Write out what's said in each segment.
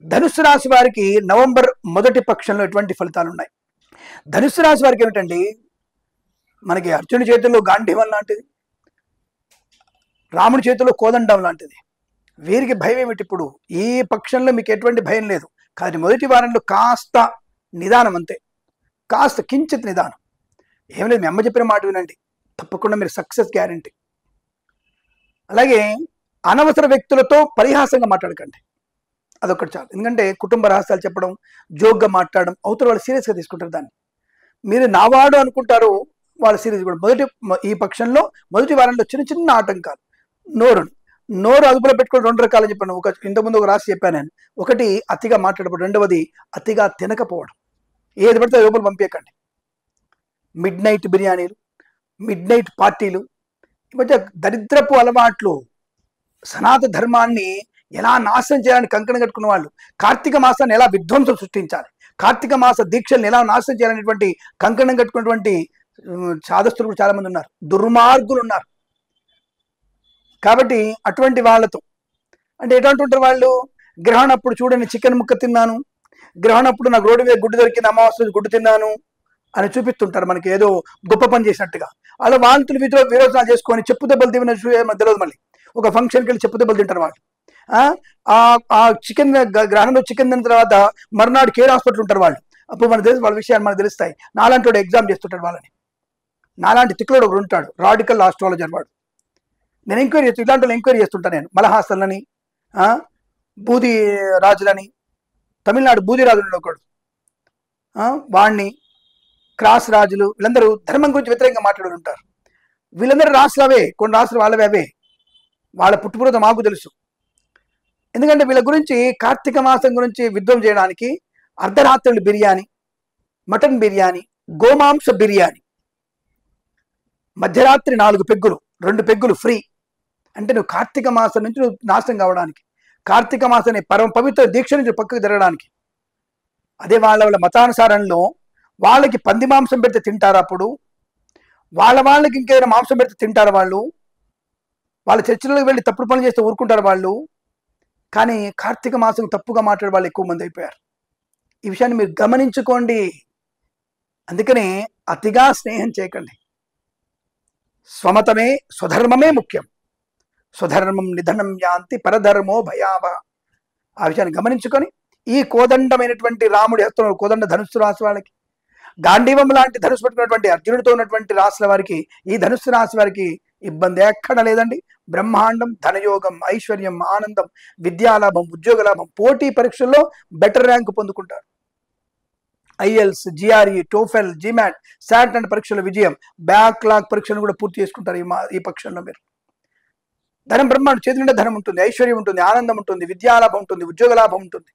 ధనుస్సు రాశి వారికి నవంబర్ మొదటి పక్షంలో ఎటువంటి ఫలితాలు ఉన్నాయి? ధనుస్సు రాశి వారికి ఏమిటండి, మనకి అర్జునుడి చేతుల్లో గాంధీవం లాంటిది, రాముడి చేతుల్లో కోదండం లాంటిది. వీరికి భయం ఏమిటి? ఇప్పుడు ఈ పక్షంలో మీకు ఎటువంటి భయం లేదు, కానీ మొదటి వారంలో కాస్త నిదానం, అంతే, కాస్త కించిత్ నిదానం. ఏం లేదు, మీ అమ్మ చెప్పిన మాట వినండి, తప్పకుండా మీరు సక్సెస్ గ్యారంటీ. అలాగే అనవసర వ్యక్తులతో పరిహాసంగా మాట్లాడకండి, అదొకటి చాలు. ఎందుకంటే కుటుంబ రహస్యాలు చెప్పడం, జోక్గా మాట్లాడడం, అవతల వాళ్ళు సీరియస్గా తీసుకుంటారు. దాన్ని మీరు నావాడు అనుకుంటారు, వాళ్ళు సీరియస్ కూడా. ఈ పక్షంలో మొదటి వారంలో చిన్న చిన్న ఆటంకాలు. నోరు అదుపులో పెట్టుకుని రెండు రకాలు చెప్పాను. ఇంతకుముందు ఒక రాసి చెప్పాను నేను. ఒకటి అతిగా మాట్లాడకపోవడం, రెండవది అతిగా తినకపోవడం. ఏది పడితే లోపల పంపించకండి. మిడ్ నైట్ బిర్యానీలు, మిడ్ నైట్ పార్టీలు, ఈ మధ్య దరిద్రపు అలవాట్లు, సనాతన ధర్మాన్ని ఎలా నాశనం చేయాలని కంకణం కట్టుకున్న వాళ్ళు, కార్తీక మాసాన్ని ఎలా విధ్వంసం సృష్టించాలి, కార్తీక మాస దీక్షల్ని ఎలా నాశనం చేయాలనేటువంటి కంకణం కట్టుకున్నటువంటి సాధస్తులు కూడా చాలా మంది ఉన్నారు, దుర్మార్గులు ఉన్నారు. కాబట్టి అటువంటి వాళ్ళతో అంటే ఎటువంటి ఉంటారు వాళ్ళు? గ్రహణప్పుడు చూడండి, చికెన్ ముక్క తిన్నాను, గ్రహణప్పుడు నాకు రోడ్డు మీద గుడ్డు దొరికింది, అమావాస్య గుడ్డు తిన్నాను అని చూపిస్తుంటారు, మనకి ఏదో గొప్ప పని చేసినట్టుగా. అలా వాంతులు విరోచనాలు చేసుకొని చెప్పు దెబ్బలు తిన తెలియదు. మళ్ళీ ఒక ఫంక్షన్కి వెళ్ళి చెప్పు దెబ్బలు తింటారు వాళ్ళు. ఆ చికెన్ గ్రహణంలో చికెన్ తిన్న తర్వాత మర్నాడు కేర్ హాస్పిటల్ ఉంటారు వాళ్ళు. అప్పుడు మనకు తెలుసు, వాళ్ళ విషయాలు మనకు తెలుస్తాయి. నాలాంటి వాడు ఎగ్జామ్ చేస్తుంటాడు వాళ్ళని. నాలాంటి తిక్కులోడు ఒకడు ఉంటాడు, రాడికల్ ఆస్ట్రాలజర్ వాడు. నేను ఎంక్వైరీ చేస్తాను, ఇలాంటి వాళ్ళు ఎంక్వైరీ చేస్తుంటాను నేను. మలహాసన్లని, బూది రాజులని, తమిళనాడు బూది రాజులని ఒకడు, వాణ్ణి, క్రాస్ రాజులు, వీళ్ళందరూ ధర్మం గురించి వ్యతిరేకంగా మాట్లాడుతూ ఉంటారు. వీళ్ళందరూ రాసులు అవే, కొన్ని రాసులు వాళ్ళవే అవే. వాళ్ళ పుట్టుపూర్వత మాకు తెలుసు. ఎందుకంటే వీళ్ళ గురించి కార్తీక మాసం గురించి విధ్వం చేయడానికి అర్ధరాత్రులు బిర్యానీ, మటన్ బిర్యానీ, గోమాంస బిర్యానీ, మధ్యరాత్రి 4 పెగ్గులు, 2 పెగ్గులు ఫ్రీ. అంటే నువ్వు కార్తీక మాసం నుంచి నువ్వు నాశనం కావడానికి, కార్తీక మాసాన్ని పవిత్ర దీక్ష నుంచి పక్కకు జరగడానికి. అదే వాళ్ళ మతానుసారంలో వాళ్ళకి పంది మాంసం పెడితే తింటారు, అప్పుడు వాళ్ళకి ఇంకేదైనా మాంసం పెడితే తింటారు వాళ్ళు. వాళ్ళ చర్చలకు వెళ్ళి తప్పుడు పనులు చేస్తే ఊరుకుంటారు వాళ్ళు. కానీ కార్తీక మాసం తప్పుగా మాట్లాడే వాళ్ళు ఎక్కువ మంది అయిపోయారు. ఈ విషయాన్ని మీరు గమనించుకోండి. అందుకనే అతిగా స్నేహం చేయకండి. స్వమతమే, స్వధర్మమే ముఖ్యం. స్వధర్మం నిధనం యాంతి పరధర్మో భయావ. ఆ విషయాన్ని గమనించుకొని ఈ కోదండమైనటువంటి రాముడి హస్తంలో కోదండ ధనుస్సు రాశి వాళ్ళకి, గాంధీవం లాంటి ధనుసు పట్టుకున్నటువంటి అర్జునుడితో ఉన్నటువంటి రాశుల వారికి, ఈ ధనుస్సు రాశి వారికి ఇబ్బంది ఎక్కడ లేదండి. బ్రహ్మాండం, ధనయోగం, ఐశ్వర్యం, ఆనందం, విద్యాలాభం, ఉద్యోగ లాభం, పోటీ పరీక్షల్లో బెటర్ ర్యాంకు పొందుకుంటారు. IELTS, GRE, TOEFL, GMAT, SAT and పరీక్షల విజయం, బ్యాక్లాగ్ పరీక్షలను కూడా పూర్తి చేసుకుంటారు ఈ పక్షంలో మీరు. ధనం బ్రహ్మాండం, చేతి నిండా ధనం ఉంటుంది, ఐశ్వర్యం ఉంటుంది, ఆనందం ఉంటుంది, విద్యాలాభం ఉంటుంది, ఉద్యోగ లాభం ఉంటుంది.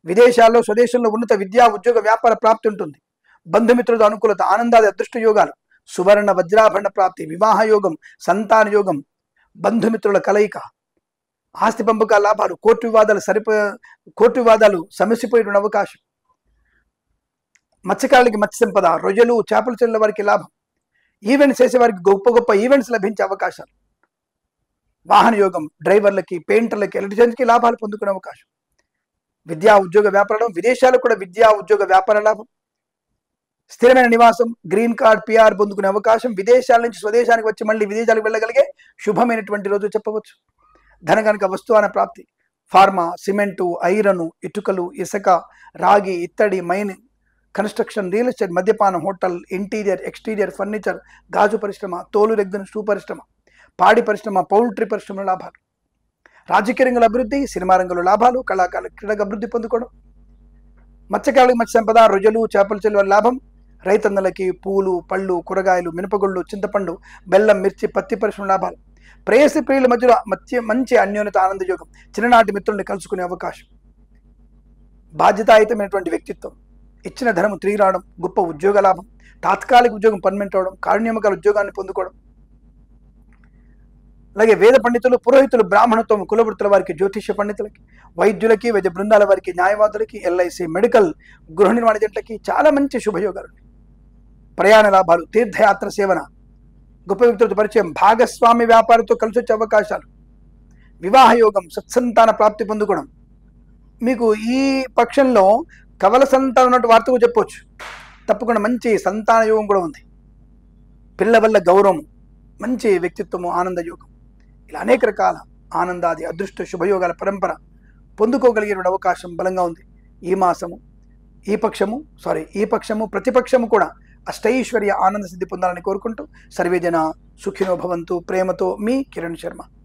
విదేశాల్లో, స్వదేశంలో ఉన్నత విద్యా, ఉద్యోగ, వ్యాపార ప్రాప్తి ఉంటుంది. బంధుమిత్రులతో అనుకూలత, ఆనందాది, అదృష్ట యోగాలు, సువర్ణ వజ్రాభరణ ప్రాప్తి, వివాహ యోగం, సంతాన యోగం, బంధుమిత్రుల కలయిక, ఆస్తి పంపకాల లాభాలు, కోర్టు వివాదాలు సమసిపోయిన అవకాశం, మత్స్యకారులకి మత్స్య సంపద, రొయ్యలు, చేపల చెల్లెల వారికి లాభం, ఈవెంట్స్ చేసే వారికి గొప్ప గొప్ప ఈవెంట్స్ లభించే అవకాశాలు, వాహన యోగం, డ్రైవర్లకి, పెయింటర్లకి, ఎలక్ట్రీషియన్స్కి లాభాలు పొందుకునే అవకాశం, విద్యా ఉద్యోగ వ్యాపారం, విదేశాలకు కూడా విద్యా ఉద్యోగ వ్యాపార లాభం, స్థిరమైన నివాసం, గ్రీన్ కార్డ్, పిఆర్ పొందుకునే అవకాశం, విదేశాల నుంచి స్వదేశానికి వచ్చి మళ్ళీ విదేశాలకు వెళ్ళగలిగే శుభమైనటువంటి రోజు చెప్పవచ్చు. ధనగనక వస్తువాన ప్రాప్తి, ఫార్మా, సిమెంటు, ఐరను, ఇటుకలు, ఇసుక, రాగి, ఇత్తడి, మైన్, కన్స్ట్రక్షన్, రియల్ ఎస్టేట్, మద్యపానం, హోటల్, ఇంటీరియర్, ఎక్స్టీరియర్, ఫర్నిచర్, గాజు పరిశ్రమ, తోలు రెగ్గిన షూ పరిశ్రమ, పాడి పరిశ్రమ, పౌల్ట్రీ పరిశ్రమ లాభాలు, రాజకీయ రంగంలో అభివృద్ధి, సినిమా రంగంలో లాభాలు, కళాకారుల క్రీడగా అభివృద్ధి పొందుకోవడం, మత్స్యకారులకు మత్స్య సంపద, రొయ్యలు, చేపల చెల్లువ లాభం, రైతన్నలకి పూలు, పళ్ళు, కూరగాయలు, మినపగుళ్ళు, చింతపండు, బెల్లం, మిర్చి, పత్తి పరిశ్రమ లాభాలు, ప్రేయసి ప్రియుల మధ్యలో మంచి అన్యోన్యత, ఆనందయోగం, చిన్ననాటి మిత్రుల్ని కలుసుకునే అవకాశం, బాధ్యతాయుతమైనటువంటి వ్యక్తిత్వం, ఇచ్చిన ధనము తిరిగి రావడం, గొప్ప ఉద్యోగ లాభం, తాత్కాలిక ఉద్యోగం పర్మనెంట్ అవడం, కారుణ్యమకాల ఉద్యోగాన్ని పొందుకోవడం. అలాగే వేద పండితులు, పురోహితులు, బ్రాహ్మణత్వం, కులవృత్తుల వారికి, జ్యోతిష్య పండితులకి, వైద్యులకి, వైద్య బృందాల వారికి, న్యాయవాదులకి, ఎల్ఐసి, మెడికల్, గృహ నిర్మాణ జంటలకి చాలా మంచి శుభయోగాలు. ప్రయాణ లాభాలు, తీర్థయాత్ర సేవన, గొప్ప వ్యక్తులతో పరిచయం, భాగస్వామి వ్యాపారంతో కలిసి వచ్చే అవకాశాలు, వివాహ యోగం, సత్సంతాన ప్రాప్తి పొందుకోవడం, మీకు ఈ పక్షంలో కవల సంతానం ఉన్నట్టు వార్త కూడా చెప్పవచ్చు. తప్పకుండా మంచి సంతాన యోగం కూడా ఉంది. పిల్ల వల్ల గౌరవం, మంచి వ్యక్తిత్వము, ఆనంద యోగం, ఇలా అనేక రకాల ఆనందాది అదృష్ట శుభయోగాల పరంపర పొందుకోగలిగే అవకాశం బలంగా ఉంది. ఈ మాసము ఈ పక్షము ప్రతిపక్షము కూడా అష్టైశ్వర్య ఆనంద సిద్ధి పొందాలని కోరుకుంటూ సర్వేజన సుఖినో భవంతు. ప్రేమతో మీ కిరణ్ శర్మ.